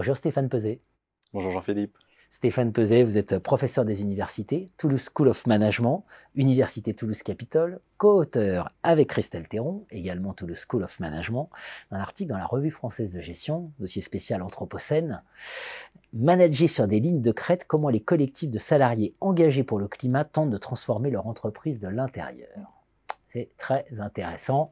Bonjour Stéphane Peuzet. Bonjour Jean-Philippe. Stéphane Peuzet, vous êtes professeur des universités, Toulouse School of Management, Université Toulouse-Capitole, co-auteur avec Christelle Théron, également Toulouse School of Management, d'un article dans la Revue française de gestion, dossier spécial Anthropocène, Manager sur des lignes de crête, comment les collectifs de salariés engagés pour le climat tentent de transformer leur entreprise de l'intérieur. C'est très intéressant.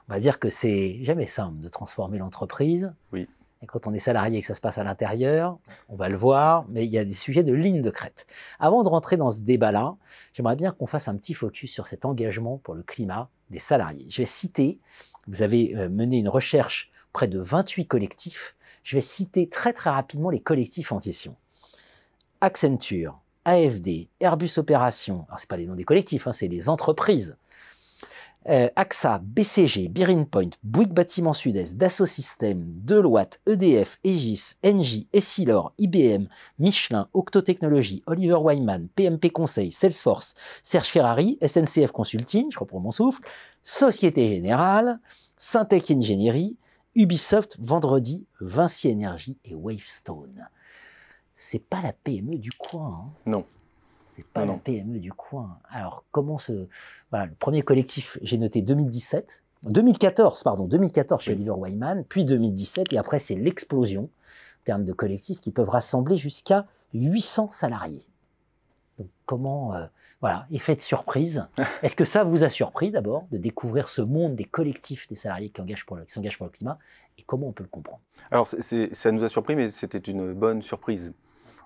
On va dire que c'est jamais simple de transformer l'entreprise. Oui. Et quand on est salarié et que ça se passe à l'intérieur, on va le voir, mais il y a des sujets de ligne de crête. Avant de rentrer dans ce débat-là, j'aimerais bien qu'on fasse un petit focus sur cet engagement pour le climat des salariés. Je vais citer, vous avez mené une recherche auprès de 28 collectifs, je vais citer très rapidement les collectifs en question. Accenture, AFD, Airbus Opération, alors ce n'est pas les noms des collectifs, hein, c'est les entreprises. AXA, BCG, Bearing Point, Bouygues Bâtiment Sud-Est, Dassault Systèmes, Deloitte, EDF, Aegis, Engie, Essilor, IBM, Michelin, Octo Technologies, Oliver Wyman, PMP Conseil, Salesforce, Serge Ferrari, SNCF Consulting, je reprends mon souffle, Société Générale, Syntec Ingénierie, Ubisoft, Vendredi, Vinci Énergie et Wavestone. C'est pas la PME du coin. Hein. Non. C'est pas la PME du coin. Alors, comment Voilà, le premier collectif, j'ai noté 2014 chez Oliver Wyman, puis 2017, et après, c'est l'explosion en termes de collectifs qui peuvent rassembler jusqu'à 800 salariés. Donc, comment... voilà, effet de surprise. Est-ce que ça vous a surpris, d'abord, de découvrir ce monde des collectifs des salariés qui s'engagent pour le climat, et comment on peut le comprendre? Alors, ça nous a surpris, mais c'était une bonne surprise.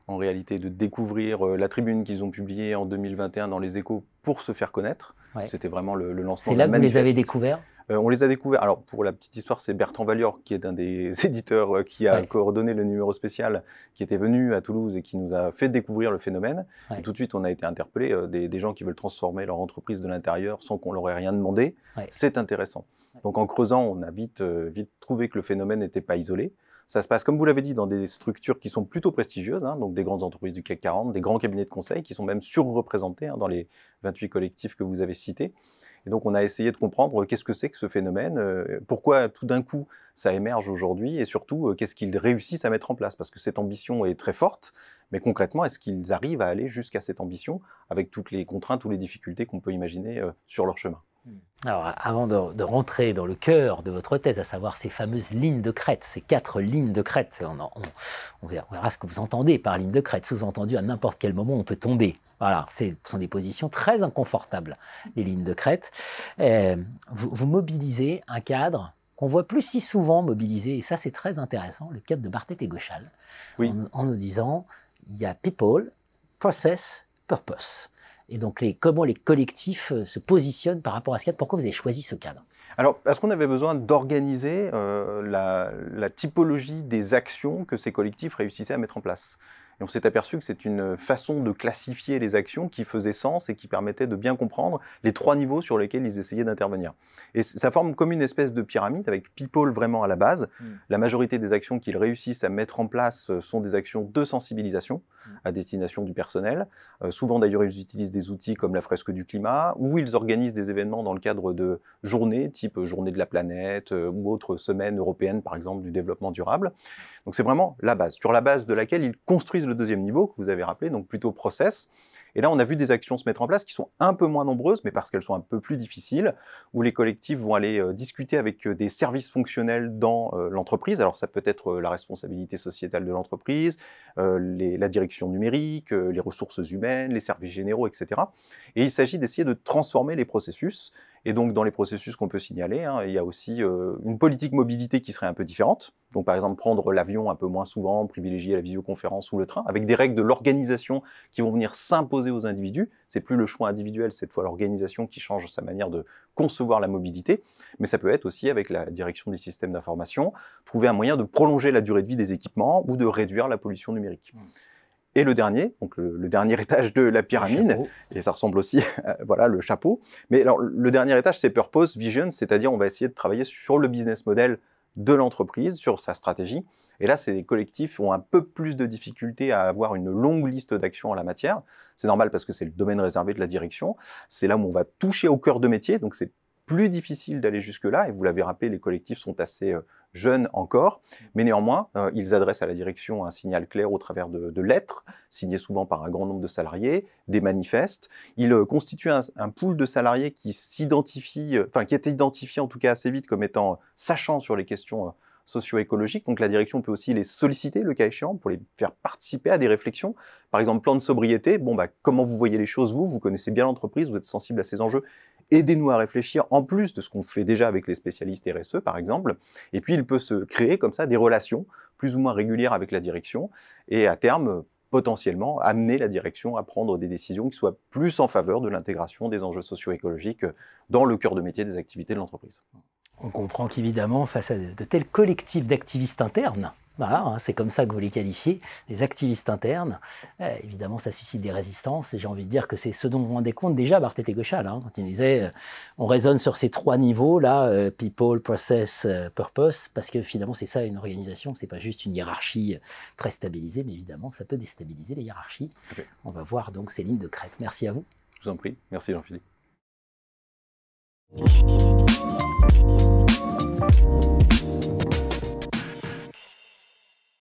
En réalité, de découvrir la tribune qu'ils ont publiée en 2021 dans les Échos pour se faire connaître. Ouais. C'était vraiment le lancement. C'est là que vous les avez découverts? On les a découverts. Alors, pour la petite histoire, c'est Bertrand Valior, qui est un des éditeurs qui a coordonné le numéro spécial, qui était venu à Toulouse et qui nous a fait découvrir le phénomène. Et tout de suite, on a été interpellés, des gens qui veulent transformer leur entreprise de l'intérieur sans qu'on leur ait rien demandé. C'est intéressant. Donc, en creusant, on a vite trouvé que le phénomène n'était pas isolé. Ça se passe, comme vous l'avez dit, dans des structures qui sont plutôt prestigieuses, hein, donc des grandes entreprises du CAC 40, des grands cabinets de conseil qui sont même surreprésentés dans les 28 collectifs que vous avez cités. Et donc, on a essayé de comprendre qu'est-ce que c'est que ce phénomène, pourquoi tout d'un coup ça émerge aujourd'hui et surtout, qu'est-ce qu'ils réussissent à mettre en place. Parce que cette ambition est très forte, mais concrètement, est-ce qu'ils arrivent à aller jusqu'à cette ambition avec toutes les contraintes ou les difficultés qu'on peut imaginer sur leur chemin? Alors, avant de rentrer dans le cœur de votre thèse, à savoir ces fameuses lignes de crête, ces 4 lignes de crête, on verra ce que vous entendez par ligne de crête. Sous-entendu, à n'importe quel moment, on peut tomber. Voilà, ce sont des positions très inconfortables, les lignes de crête. Vous mobilisez un cadre qu'on voit plus si souvent mobilisé, et ça c'est très intéressant, le cadre de Barthet et Gauchal, en nous disant, il y a people, process, purpose. Et donc, comment les collectifs se positionnent par rapport à ce cadre? Pourquoi vous avez choisi ce cadre? Alors, parce qu'on avait besoin d'organiser la typologie des actions que ces collectifs réussissaient à mettre en place. Et on s'est aperçu que c'est une façon de classifier les actions qui faisait sens et qui permettait de bien comprendre les 3 niveaux sur lesquels ils essayaient d'intervenir. Et ça forme comme une espèce de pyramide avec people vraiment à la base. La majorité des actions qu'ils réussissent à mettre en place sont des actions de sensibilisation à destination du personnel. Souvent d'ailleurs, ils utilisent des outils comme la fresque du climat ou ils organisent des événements dans le cadre de journées, type journée de la planète ou autre semaine européenne par exemple du développement durable. Donc c'est vraiment la base, sur la base de laquelle ils construisent le deuxième niveau que vous avez rappelé, donc plutôt process. Et là, on a vu des actions se mettre en place qui sont un peu moins nombreuses, mais parce qu'elles sont un peu plus difficiles, où les collectifs vont aller discuter avec des services fonctionnels dans l'entreprise. Alors ça peut être la responsabilité sociétale de l'entreprise, la direction numérique, les ressources humaines, les services généraux, etc. Et il s'agit d'essayer de transformer les processus. Et donc, dans les processus qu'on peut signaler, hein, il y a aussi une politique mobilité qui serait un peu différente. Donc, par exemple, prendre l'avion un peu moins souvent, privilégier la visioconférence ou le train, avec des règles de l'organisation qui vont venir s'imposer aux individus. C'est plus le choix individuel, cette fois l'organisation qui change sa manière de concevoir la mobilité. Mais ça peut être aussi, avec la direction des systèmes d'information, trouver un moyen de prolonger la durée de vie des équipements ou de réduire la pollution numérique. Et le dernier, donc le dernier étage de la pyramide, et ça ressemble aussi à voilà, le chapeau. Mais alors, le dernier étage, c'est Purpose, Vision, c'est-à-dire on va essayer de travailler sur le business model de l'entreprise, sur sa stratégie. Et là, ces collectifs ont un peu plus de difficultés à avoir une longue liste d'actions en la matière. C'est normal parce que c'est le domaine réservé de la direction. C'est là où on va toucher au cœur de métier, donc c'est plus difficile d'aller jusque-là. Et vous l'avez rappelé, les collectifs sont assez jeunes encore, mais néanmoins, ils adressent à la direction un signal clair au travers de lettres, signées souvent par un grand nombre de salariés, des manifestes. Ils constituent un pool de salariés qui s'identifie, qui est identifié en tout cas assez vite comme étant sachant sur les questions socio-écologiques. Donc la direction peut aussi les solliciter, le cas échéant, pour les faire participer à des réflexions. Par exemple, plan de sobriété, comment vous voyez les choses, vous connaissez bien l'entreprise, vous êtes sensible à ces enjeux, aidez-nous à réfléchir, en plus de ce qu'on fait déjà avec les spécialistes RSE, par exemple. Et puis, il peut se créer comme ça des relations plus ou moins régulières avec la direction, et à terme, potentiellement, amener la direction à prendre des décisions qui soient plus en faveur de l'intégration des enjeux socio-écologiques dans le cœur de métier des activités de l'entreprise. On comprend qu'évidemment, face à de tels collectifs d'activistes internes, voilà, c'est comme ça que vous les qualifiez, les activistes internes, évidemment ça suscite des résistances, et j'ai envie de dire que c'est ce dont vous rendez compte déjà Barthélémy Gauchal, quand il disait on raisonne sur ces 3 niveaux là, people, process, purpose, parce que finalement c'est ça une organisation, c'est pas juste une hiérarchie très stabilisée, mais évidemment ça peut déstabiliser les hiérarchies. Okay. On va voir donc ces lignes de crête. Merci à vous. Je vous en prie, merci Jean-Philippe.